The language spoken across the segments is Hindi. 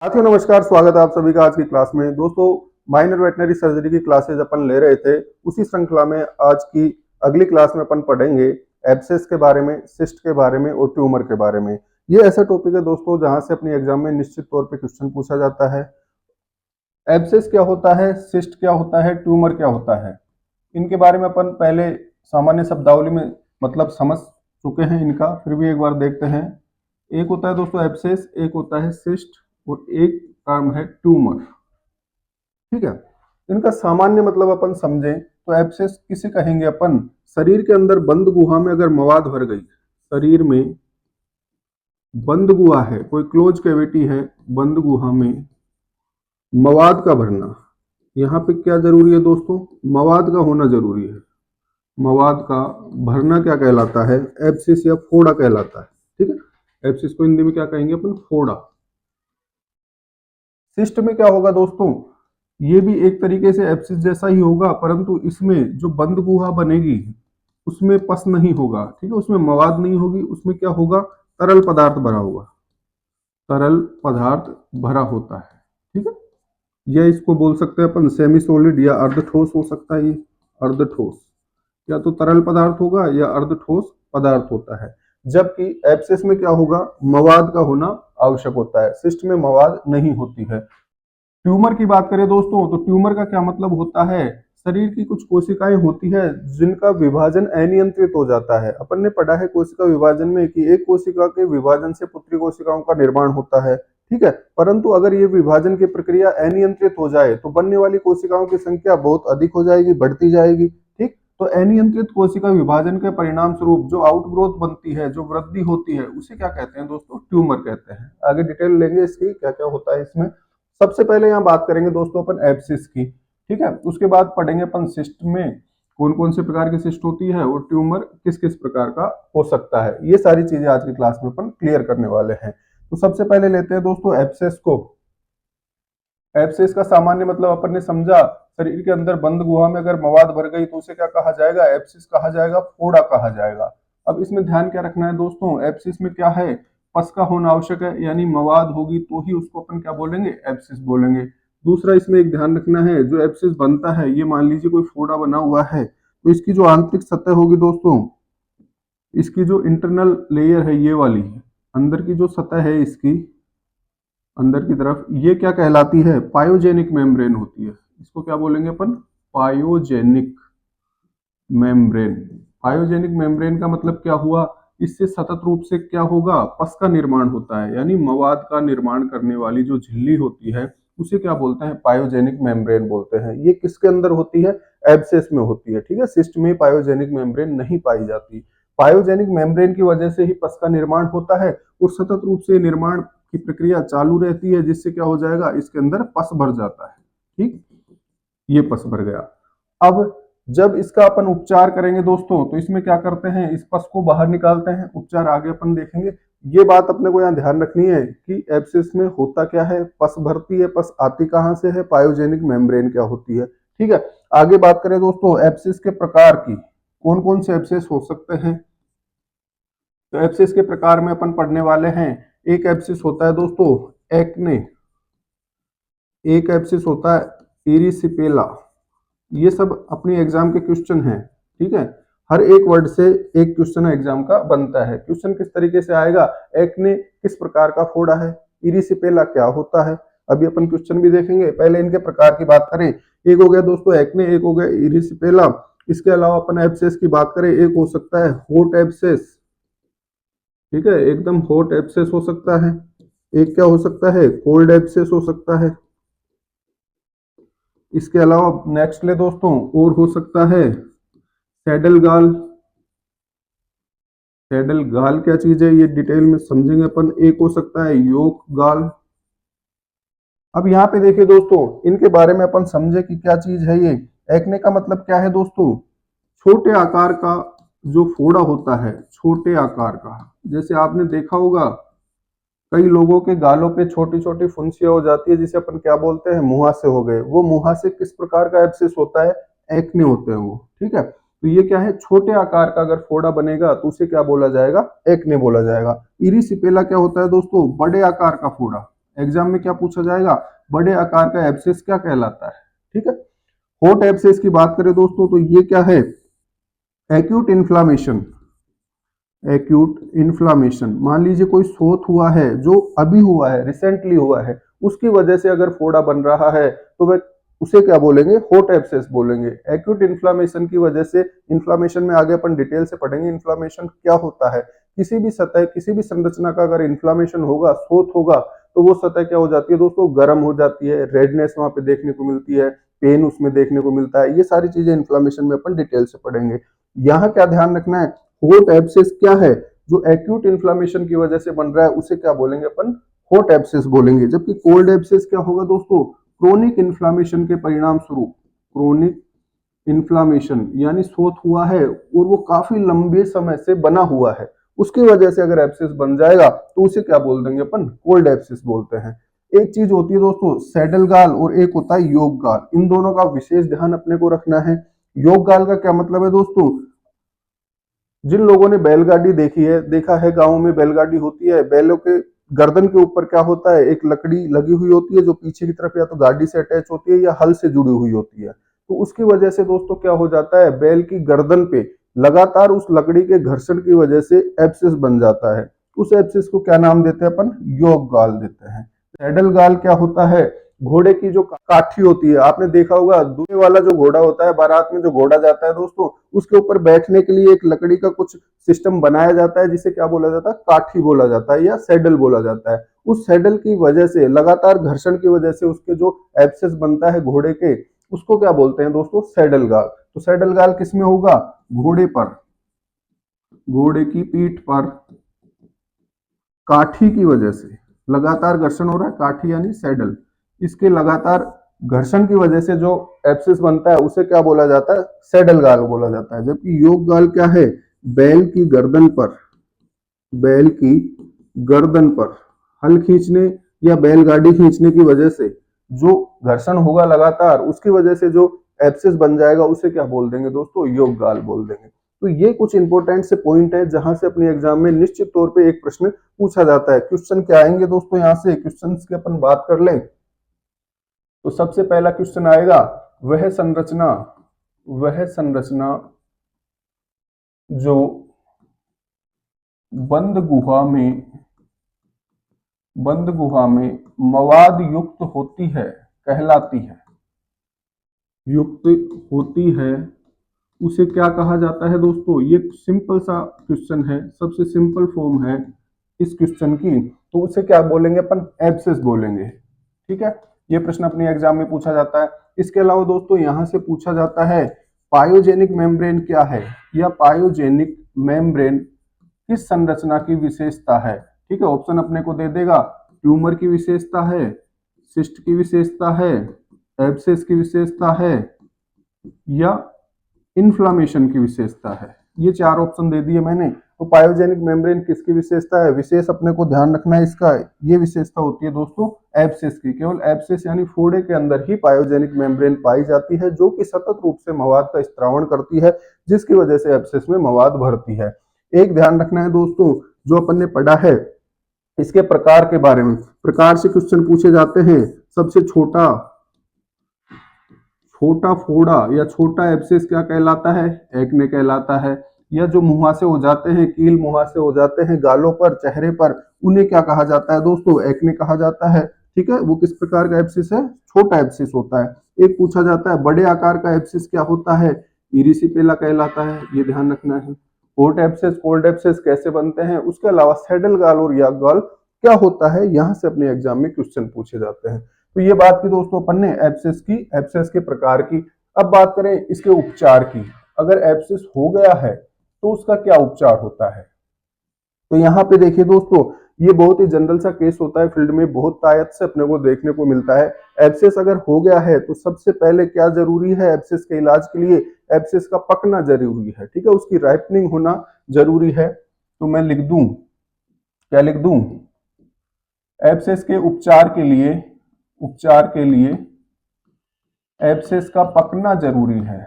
साथियों नमस्कार, स्वागत है आप सभी का आज की क्लास में। दोस्तों, माइनर वेटनरी सर्जरी की क्लासेज अपन ले रहे थे, उसी श्रृंखला में आज की अगली क्लास में अपन पढ़ेंगे एब्सेस के बारे में, सिस्ट के बारे में और ट्यूमर के बारे में। ये ऐसा टॉपिक है दोस्तों जहां से अपने एग्जाम में निश्चित तौर पे क्वेश्चन पूछा जाता है। एब्सेस क्या होता है, सिस्ट क्या होता है, ट्यूमर क्या होता है, इनके बारे में अपन पहले सामान्य शब्दावली में मतलब समझ चुके हैं इनका, फिर भी एक बार देखते हैं। एक होता है दोस्तों एब्सेस, एक होता है सिस्ट और एक टर्म है ट्यूमर। ठीक है, इनका सामान्य मतलब अपन समझें तो एब्सेस किसे कहेंगे अपन? शरीर के अंदर बंद गुहा में अगर मवाद भर गई, शरीर में बंद गुहा है, कोई क्लोज कैविटी है, बंद गुहा में मवाद का भरना। यहाँ पे क्या जरूरी है दोस्तों? मवाद का होना जरूरी है। मवाद का भरना क्या कहलाता है? एब्सिस या फोड़ा कहलाता है। ठीक है, एब्सिस को हिंदी में क्या कहेंगे अपन? फोड़ा। सिस्ट में क्या होगा दोस्तों? ये भी एक तरीके से एब्सिस जैसा ही होगा, परंतु इसमें जो बंद गुहा बनेगी उसमें पस नहीं होगा। ठीक है, उसमें मवाद नहीं होगी, उसमें क्या होगा? तरल पदार्थ भरा होगा, तरल पदार्थ भरा होता है। ठीक है, यह इसको बोल सकते हैं अपन सेमी सॉलिड या अर्ध ठोस हो सकता है। ये अर्ध ठोस या तो तरल पदार्थ होगा या अर्ध ठोस पदार्थ होता है। जबकि एब्सेस में क्या होगा? मवाद का होना आवश्यक होता है, सिस्ट में मवाद नहीं होती है। ट्यूमर की बात करें दोस्तों तो ट्यूमर का क्या मतलब होता है? शरीर की कुछ कोशिकाएं होती है जिनका विभाजन अनियंत्रित हो जाता है। अपन ने पढ़ा है कोशिका विभाजन में कि एक कोशिका के विभाजन से पुत्री कोशिकाओं का निर्माण होता है। ठीक है, परंतु अगर ये विभाजन की प्रक्रिया अनियंत्रित हो जाए तो बनने वाली कोशिकाओं की संख्या बहुत अधिक हो जाएगी, बढ़ती जाएगी। ठीक, तो अनियंत्रित कोशिका विभाजन के परिणाम स्वरूप जो आउटग्रोथ बनती है, जो वृद्धि होती है, उसे क्या कहते हैं दोस्तों? ट्यूमर कहते हैं। आगे डिटेल लेंगे इसकी, क्या क्या होता है इसमें। सबसे पहले यहाँ बात करेंगे दोस्तों अपन एब्सिस की। ठीक है, उसके बाद पढ़ेंगे अपन सिस्ट में कौन कौन से प्रकार की सिस्ट होती है और ट्यूमर किस किस प्रकार का हो सकता है। ये सारी चीजें आज की क्लास में अपन क्लियर करने वाले हैं। तो सबसे पहले लेते हैं दोस्तों एब्सेस को। एब्सेस का सामान्य मतलब अपन ने समझा, शरीर के अंदर बंद गुहा में अगर मवाद भर गई तो उसे क्या कहा जाएगा? एब्सिस कहा जाएगा, फोड़ा कहा जाएगा। अब इसमें ध्यान क्या रखना है दोस्तों? एब्सिस में क्या है? पस का होना आवश्यक है, यानी मवाद होगी तो ही उसको अपन क्या बोलेंगे? एब्सिस बोलेंगे। दूसरा इसमें एक ध्यान रखना है, जो एब्सिस बनता है, ये मान लीजिए कोई फोड़ा बना हुआ है तो इसकी जो आंतरिक सतह होगी दोस्तों, इसकी जो इंटरनल लेयर है ये वाली, अंदर की जो सतह है इसकी अंदर की तरफ, ये क्या कहलाती है? पायोजेनिक मेम्ब्रेन होती है। इसको क्या बोलेंगे अपन? Pyogenic membrane. पायोजेनिक मेम्ब्रेन का मतलब क्या हुआ? इससे सतत रूप से क्या होगा? पस का निर्माण होता है, यानी मवाद का निर्माण करने वाली जो झिल्ली होती है उसे क्या बोलते हैं? पायोजेनिक मेम्ब्रेन बोलते हैं। ये किसके अंदर होती है? एब्सेस में होती है। ठीक है, सिस्ट में पायोजेनिक मेम्ब्रेन नहीं पाई जाती। पायोजेनिक मेम्ब्रेन की वजह से ही पस का निर्माण होता है और सतत रूप से निर्माण की प्रक्रिया चालू रहती है, जिससे क्या हो जाएगा? इसके अंदर पस भर जाता है। ठीक, ये पस भर गया। अब जब इसका अपन उपचार करेंगे दोस्तों तो इसमें क्या करते हैं? इस पस को बाहर निकालते हैं। उपचार आगे अपन देखेंगे। ये बात अपने को यहाँ ध्यान रखनी है कि एब्सेस में होता क्या है? पस भरती है। पस आती कहाँ से है? पायोजेनिक मेम्ब्रेन क्या होती है। ठीक है, आगे बात करें दोस्तों एब्सेस के प्रकार की, कौन कौन से एब्सेस हो सकते हैं। तो एब्सेस के प्रकार में अपन पढ़ने वाले हैं। एक एब्सेस होता है दोस्तों एक्ने, एक एब्सेस होता है इरिसिपेला। ये सब अपनी एग्जाम के क्वेश्चन हैं। ठीक है, हर एक वर्ड से एक क्वेश्चन एग्जाम का बनता है। क्वेश्चन किस तरीके से आएगा? एक्ने किस प्रकार का फोड़ा है, इरिसिपेला क्या होता है। अभी अपन क्वेश्चन भी देखेंगे। पहले इनके प्रकार की बात करें, एक हो गया दोस्तों एक्ने, एक हो गया इरिसिपेला। इसके अलावा अपन एब्सेस की बात करें, एक हो सकता है हॉट एब्सेस। ठीक है, एकदम हॉट एब्सेस हो सकता है। एक क्या हो सकता है? कोल्ड एब्सेस हो सकता है। इसके अलावा नेक्स्ट ले दोस्तों, और हो सकता है सैडल गाल। सैडल गाल क्या चीज है ये डिटेल में समझेंगे अपन। एक हो सकता है योक गाल। अब यहाँ पे देखिए दोस्तों, इनके बारे में अपन समझे कि क्या चीज है ये। एक्ने का मतलब क्या है दोस्तों? छोटे आकार का जो फोड़ा होता है, छोटे आकार का। जैसे आपने देखा होगा कई लोगों के गालों पे छोटी छोटी फुंसियां हो जाती है, जिसे अपन क्या बोलते हैं? मुहासे हो गए। वो मुहासे किस प्रकार का एब्सेस होता है? एक्ने होते हैं वो। ठीक है, तो ये क्या है? छोटे आकार का अगर फोड़ा बनेगा तो उसे क्या बोला जाएगा? एक्ने बोला जाएगा। इरिसिपेला क्या होता है दोस्तों? बड़े आकार का फोड़ा। एग्जाम में क्या पूछा जाएगा, बड़े आकार का एब्सेस क्या कहलाता है। ठीक है, हॉट एब्सेस की बात करें दोस्तों तो ये क्या है, एक्यूट इन्फ्लामेशन। एक्यूट इन्फ्लामेशन, मान लीजिए कोई शोथ हुआ है जो अभी हुआ है, रिसेंटली हुआ है, उसकी वजह से अगर फोड़ा बन रहा है तो वह उसे क्या बोलेंगे, हॉट एब्सेस बोलेंगे। एक्यूट इन्फ्लामेशन की वजह से, इन्फ्लामेशन में आगे अपन डिटेल से पढ़ेंगे इन्फ्लामेशन क्या होता है। किसी भी सतह, किसी भी संरचना का अगर इन्फ्लामेशन होगा, शोथ होगा, तो वो सतह क्या हो जाती है दोस्तों, गर्म हो जाती है, रेडनेस वहां पे देखने को मिलती है, पेन उसमें देखने को मिलता है। ये सारी चीजें इन्फ्लामेशन में अपन डिटेल से पढ़ेंगे। यहाँ क्या ध्यान रखना है, हॉट एब्सेस क्या है, जो एक्यूट इन्फ्लामेशन की वजह से बन रहा है उसे क्या बोलेंगे अपन, हॉट एब्सेस बोलेंगे। जबकि कोल्ड एब्सेस क्या होगा दोस्तों, क्रोनिक इन्फ्लामेशन के परिणाम स्वरूप, क्रोनिक इन्फ्लामेशन यानी शोथ हुआ है और वो काफी लंबे समय से बना हुआ है, उसकी वजह से अगर एब्सेस बन जाएगा तो उसे क्या बोल देंगे अपन, कोल्ड एब्सेस बोलते हैं। एक चीज होती है दोस्तों सैडल गाल और एक होता है योग गाल, इन दोनों का विशेष ध्यान अपने को रखना है। योग गाल का क्या मतलब है दोस्तों, जिन लोगों ने बैलगाड़ी देखी है, देखा है गांव में बैलगाड़ी होती है, बैलों के गर्दन के ऊपर क्या होता है, एक लकड़ी लगी हुई होती है जो पीछे की तरफ या तो गाड़ी से अटैच होती है या हल से जुड़ी हुई होती है। तो उसकी वजह से दोस्तों क्या हो जाता है, बैल की गर्दन पे लगातार उस लकड़ी के घर्षण की वजह से एब्सेस बन जाता है। उस एब्सेस को क्या नाम देते हैं अपन, योग गाल देते हैं। सैडल गाल क्या होता है, घोड़े की जो काठी होती है, आपने देखा होगा दूल्हे वाला जो घोड़ा होता है, बारात में जो घोड़ा जाता है दोस्तों, उसके ऊपर बैठने के लिए एक लकड़ी का कुछ सिस्टम बनाया जाता है जिसे क्या बोला जाता है, काठी बोला जाता है या सैडल बोला जाता है। उस सैडल की वजह से, लगातार घर्षण की वजह से उसके जो एब्सेस बनता है घोड़े के, उसको क्या बोलते हैं दोस्तों, सैडल गाल। तो सैडल गाल किसमें होगा, घोड़े पर, घोड़े की पीठ पर काठी की वजह से लगातार घर्षण हो रहा है, काठी यानी सैडल, इसके लगातार घर्षण की वजह से जो एब्सेस बनता है उसे क्या बोला जाता है, सैडल गाल बोला जाता है। जबकि योग गाल क्या है, बैल की गर्दन पर, बैल की गर्दन पर हल खींचने या बैलगाड़ी खींचने की वजह से जो घर्षण होगा लगातार, उसकी वजह से जो एब्सेस बन जाएगा उसे क्या बोल देंगे दोस्तों, योग गाल बोल देंगे। तो ये कुछ इंपॉर्टेंट से पॉइंट है जहां से अपने एग्जाम में निश्चित तौर पे एक प्रश्न पूछा जाता है। क्वेश्चन क्या आएंगे दोस्तों, यहाँ से क्वेश्चन की अपन बात कर लें तो सबसे पहला क्वेश्चन आएगा, वह संरचना, वह संरचना जो बंद गुहा में, बंद गुहा में मवाद युक्त होती है कहलाती है, युक्त होती है, उसे क्या कहा जाता है दोस्तों। ये सिंपल सा क्वेश्चन है, सबसे सिंपल फॉर्म है इस क्वेश्चन की, तो उसे क्या बोलेंगे अपन, एब्सेस बोलेंगे। ठीक है, ये प्रश्न अपने एग्जाम में पूछा जाता है। इसके अलावा दोस्तों यहां से पूछा जाता है पायोजेनिक मेम्ब्रेन क्या है, या पायोजेनिक मेम्ब्रेन किस संरचना की विशेषता है। ठीक है, ऑप्शन अपने को दे देगा, ट्यूमर की विशेषता है, सिस्ट की विशेषता है, एब्सेस की विशेषता है, या इन्फ्लामेशन की विशेषता है। ये चार ऑप्शन दे दिए मैंने। तो पायोजेनिक मेम्ब्रेन किसकी विशेषता है, विशेष अपने को ध्यान रखना है इसका, ये विशेषता होती है दोस्तों एब्सेस की। केवल एब्सेस यानी फोड़े के अंदर ही पायोजेनिक मेम्ब्रेन पाई जाती है, जो कि सतत रूप से मवाद का स्त्रावण करती है, जिसकी वजह से एब्सेस में मवाद भरती है। एक ध्यान रखना है दोस्तों, जो अपन ने पढ़ा है इसके प्रकार के बारे में, प्रकार से क्वेश्चन पूछे जाते हैं। सबसे छोटा, छोटा फोड़ा या छोटा एब्सेस क्या कहलाता है, एक्ने कहलाता है। या जो मुहासे हो जाते हैं, कील मुहासे हो जाते हैं गालों पर, चेहरे पर, उन्हें क्या कहा जाता है दोस्तों, एक्ने कहा जाता है। ठीक है, वो किस प्रकार का एब्सेस है, छोटा एब्सेस होता है। एक पूछा जाता है बड़े आकार का एब्सेस क्या होता है, इरिसिपेला कहलाता है, ये ध्यान रखना है। हॉट एब्सेस, कोल्ड एब्सेस कैसे बनते हैं, उसके अलावा सैडल गाल और याक गाल क्या होता है, यहां से अपने एग्जाम में क्वेश्चन पूछे जाते हैं। तो ये बात की दोस्तों अपन ने एब्सेस की, एब्सेस के प्रकार की। अब बात करें इसके उपचार की, अगर एब्सेस हो गया है तो उसका क्या उपचार होता है। तो यहाँ पे देखिए दोस्तों, ये बहुत ही जनरल सा केस होता है, फील्ड में बहुत तायत से अपने को देखने को मिलता है। एब्सेस अगर हो गया है तो सबसे पहले क्या जरूरी है एब्सेस के इलाज के लिए, एब्सेस का पकना जरूरी है। ठीक है, उसकी राइपनिंग होना जरूरी है। तो मैं लिख दूं, क्या लिख दूं, एब्सेस के उपचार के लिए, उपचार के लिए एब्सेस का पकना जरूरी है,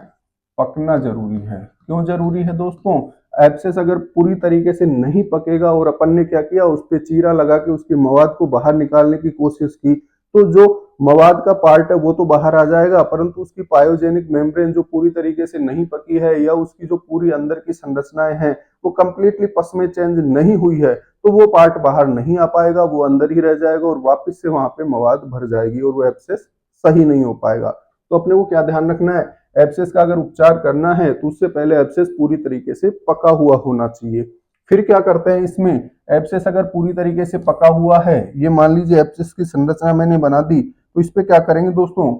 पकना जरूरी है। क्यों जरूरी है दोस्तों, एब्सेस अगर पूरी तरीके से नहीं पकेगा और अपन ने क्या किया, उस पे चीरा लगा के उसके मवाद को बाहर निकालने की कोशिश की, तो जो मवाद का पार्ट है वो तो बाहर आ जाएगा, परंतु उसकी पायोजेनिक मेम्ब्रेन जो पूरी तरीके से नहीं पकी है या उसकी जो पूरी अंदर की संरचनाएं हैं वो कंप्लीटली पस में चेंज नहीं हुई है, तो वो पार्ट बाहर नहीं आ पाएगा, वो अंदर ही रह जाएगा और वापस से वहां पे मवाद भर जाएगी और वो एब्सेस सही नहीं हो पाएगा। तो अपने को क्या ध्यान रखना है, एब्सेस का अगर उपचार करना है तो उससे पहले एब्सेस पूरी तरीके से पका हुआ होना चाहिए। फिर क्या करते हैं, इसमें एब्सेस अगर पूरी तरीके से पका हुआ है, ये मान लीजिए एब्सेस की संरचना मैंने बना दी, तो इस पे क्या करेंगे दोस्तों,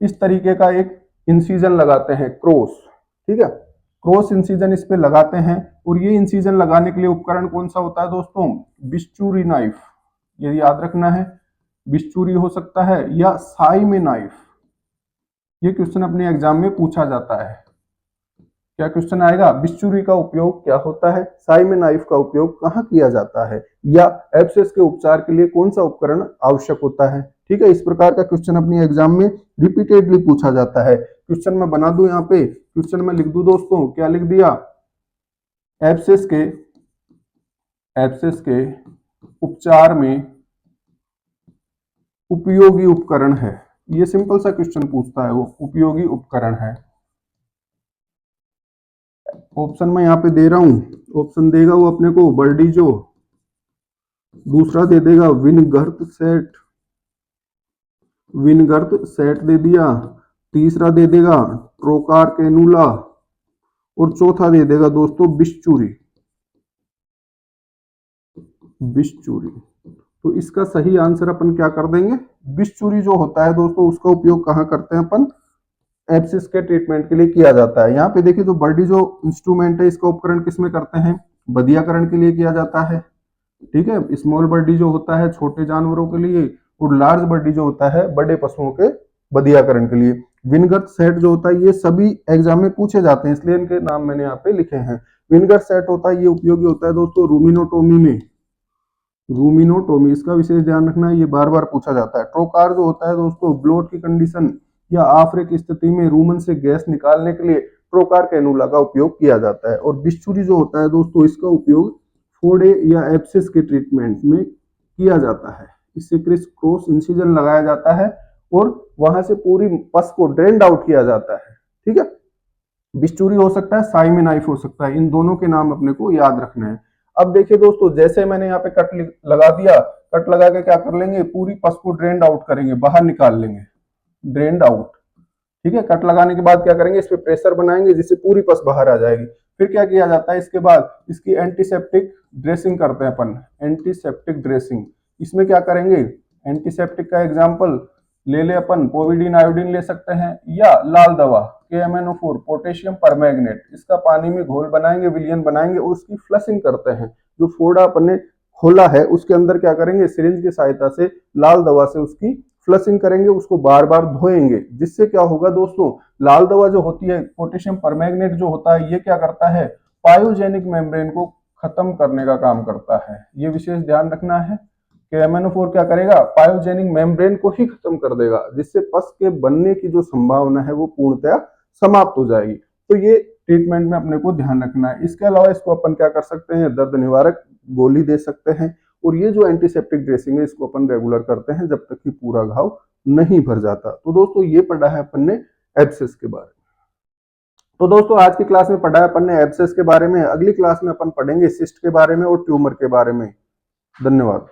इस तरीके का एक इंसिजन लगाते हैं, क्रॉस, ठीक है, क्रॉस इंसिजन इस पे लगाते हैं। और ये इंसिजन लगाने के लिए उपकरण कौन सा होता है दोस्तों, बिस्चूरी नाइफ, ये याद रखना है, बिस्चूरी हो सकता है या साई में नाइफ। ये क्वेश्चन अपने एग्जाम में पूछा जाता है, क्या क्वेश्चन आएगा, बिस्चूरी का उपयोग क्या होता है, साई में नाइफ का उपयोग कहाँ किया जाता है, या एब्सेस के उपचार के लिए कौन सा उपकरण आवश्यक होता है। ठीक है, इस प्रकार का क्वेश्चन अपने एग्जाम में रिपीटेडली पूछा जाता है। क्वेश्चन मैं बना दूं, यहाँ पे क्वेश्चन में लिख दूं दोस्तों, क्या लिख दिया, एब्सेस के उपचार में उपयोगी उपकरण है। ये सिंपल सा क्वेश्चन पूछता है, वो उपयोगी उपकरण है। ऑप्शन मैं यहाँ पे दे रहा हूं, ऑप्शन देगा वो अपने को बर्डीजो, दूसरा दे देगा विनगर्त सेट दे दिया, तीसरा दे देगा ट्रोकार कैनुला और चौथा दे देगा दोस्तों बिस्चूरी। तो इसका सही आंसर अपन क्या कर देंगे, बिस्चूरी जो होता है दोस्तों, उसका उपयोग कहाँ करते हैं अपन, एब्सेस के ट्रीटमेंट के लिए किया जाता है। यहाँ पे देखिए जो बर्डी जो इंस्ट्रूमेंट है, इसका उपकरण किसमें करते हैं, बदियाकरण के लिए किया जाता है। ठीक है, स्मॉल बर्डी जो होता है छोटे जानवरों के लिए, और लार्ज बर्डी जो होता है बड़े पशुओं के बदियाकरण के लिए। विनगर्त सेट जो होता है, ये सभी एग्जाम में पूछे जाते हैं, इसलिए इनके नाम मैंने यहाँ पे लिखे हैं। विनगर्त सेट होता है, ये उपयोगी होता है दोस्तों रूमिनोटोमी में, रूमिनोटोमी, इसका विशेष ध्यान रखना है, ये बार बार पूछा जाता है। ट्रोकार जो होता है दोस्तों, ब्लोट की कंडीशन या आफरे की स्थिति में रूमन से गैस निकालने के लिए ट्रोकार कैनुला का उपयोग किया जाता है। और बिस्चूरी जो होता है दोस्तों, इसका उपयोग फोड़े या एब्सेस के ट्रीटमेंट में किया जाता है। इससे क्रिस क्रॉस इंसिजन लगाया जाता है और वहां से पूरी पस को ड्रेन्ड आउट किया जाता है। ठीक है, बिस्चूरी हो सकता है, साइमी नाइफ हो सकता है, इन दोनों के नाम अपने को याद रखने हैं। अब देखिए दोस्तों, जैसे मैंने यहाँ पे कट लगा दिया, कट लगा के क्या कर लेंगे, पूरी पस को ड्रेन्ड आउट करेंगे, बाहर निकाल लेंगे, ड्रेन्ड आउट। ठीक है, कट लगाने के बाद क्या करेंगे, इस पे प्रेशर बनाएंगे जिससे पूरी पस बाहर आ जाएगी। फिर क्या किया जाता है, इसके बाद इसकी एंटीसेप्टिक ड्रेसिंग करते हैं अपन, एंटीसेप्टिक ड्रेसिंग। इसमें क्या करेंगे, एंटीसेप्टिक का एग्जांपल ले ले अपन, पोविडीन आयोडीन ले सकते हैं, या लाल दवा KMnO4 पोटेशियम परमैंगनेट, इसका पानी में घोल बनाएंगे, विलियन बनाएंगे और उसकी फ्लशिंग करते हैं। जो फोड़ा अपन ने खोला है उसके अंदर क्या करेंगे, सिरिंज की सहायता से लाल दवा से उसकी फ्लशिंग करेंगे, उसको बार बार धोएंगे, जिससे क्या होगा दोस्तों, लाल दवा जो होती है, पोटेशियम परमैंगनेट जो होता है, ये क्या करता है, पायोजेनिक मेम्ब्रेन को खत्म करने का काम करता है। ये विशेष ध्यान रखना है कि MnO4 क्या करेगा, पायोजेनिक मेम्ब्रेन को ही खत्म कर देगा, जिससे पस के बनने की जो संभावना है वो पूर्णतया समाप्त हो जाएगी। तो ये ट्रीटमेंट में अपने को ध्यान रखना है। इसके अलावा इसको अपन क्या कर सकते हैं, दर्द निवारक गोली दे सकते हैं, और ये जो एंटीसेप्टिक ड्रेसिंग है इसको अपन रेगुलर करते हैं जब तक कि पूरा घाव नहीं भर जाता। तो दोस्तों ये पढ़ा है अपन ने एब्सेस के बारे में। तो दोस्तों आज की क्लास में पढ़ा है अपन ने एब्सेस के बारे में, अगली क्लास में अपन पढ़ेंगे सिस्ट के बारे में और ट्यूमर के बारे में। धन्यवाद।